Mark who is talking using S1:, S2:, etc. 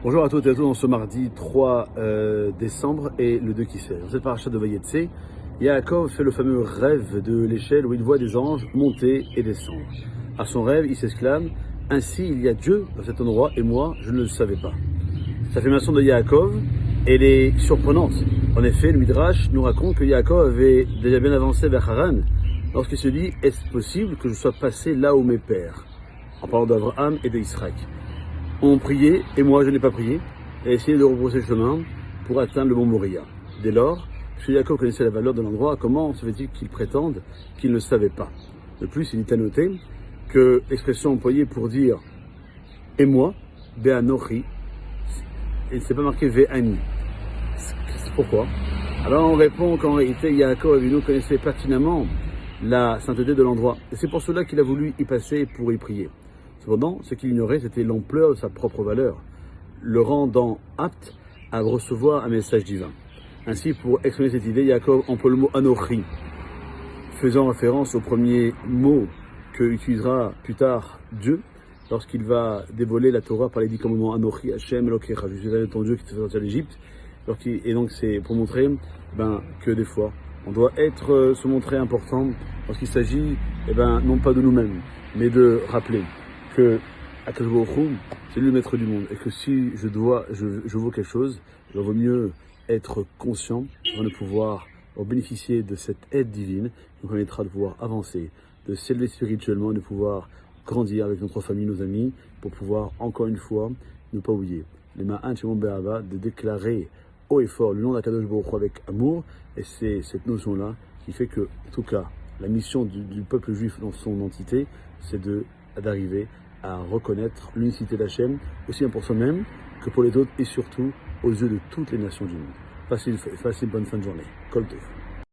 S1: Bonjour à toutes et à tous dans ce mardi 3 décembre et le 2 qui sait. Dans cette paracha de Vayetse, Yaakov fait le fameux rêve de l'échelle où il voit des anges monter et descendre. À son rêve, il s'exclame « Ainsi il y a Dieu dans cet endroit et moi je ne le savais pas ». Cette affirmation de Yaakov, elle est surprenante. En effet, le Midrash nous raconte que Yaakov avait déjà bien avancé vers Haran lorsqu'il se dit « Est-ce possible que je sois passé là où mes pères ?» en parlant d'Abraham et d'Israël. Ont prié, et moi je n'ai pas prié, et essayé de rebrousser le chemin pour atteindre le mont Moria. Dès lors, puisque Jacob connaissait la valeur de l'endroit, comment se fait-il qu'il prétende qu'il ne savait pas? De plus, il est à noter que l'expression employée pour dire « et moi », « Be'anochi », il ne s'est pas marqué « Ve'ani ». C'est pourquoi? Alors on répond qu'en réalité, Yaakov Avinu connaissait pertinemment la sainteté de l'endroit, et c'est pour cela qu'il a voulu y passer pour y prier. Cependant, ce qu'il ignorait, c'était l'ampleur de sa propre valeur, le rendant apte à recevoir un message divin. Ainsi, pour exprimer cette idée, Yaakov emploie le mot Anochi, faisant référence au premier mot que utilisera plus tard Dieu, lorsqu'il va dévoiler la Torah par les 10 commandements Anochi, Hashem, Elokecha, je suis ton Dieu qui te fait sortir d'Égypte. Et donc c'est pour montrer que des fois, on doit se montrer important lorsqu'il s'agit non pas de nous-mêmes, mais de rappeler que Akadosh Baruch Hu, c'est lui le maître du monde, et que si je vaux quelque chose, il vaut mieux être conscient avant de pouvoir bénéficier de cette aide divine qui nous permettra de pouvoir avancer, de s'élever spirituellement, de pouvoir grandir avec notre famille, nos amis, pour pouvoir encore une fois ne pas oublier les Ma'an Shemon Be'ava, de déclarer haut et fort le nom d'Akadosh Baruch Hu avec amour, et c'est cette notion-là qui fait que, en tout cas, la mission du peuple juif dans son entité, c'est d'arriver à reconnaître l'unicité d'Hachem, aussi bien pour soi-même que pour les autres, et surtout aux yeux de toutes les nations du monde. Passez une bonne fin de journée. Kol Tov.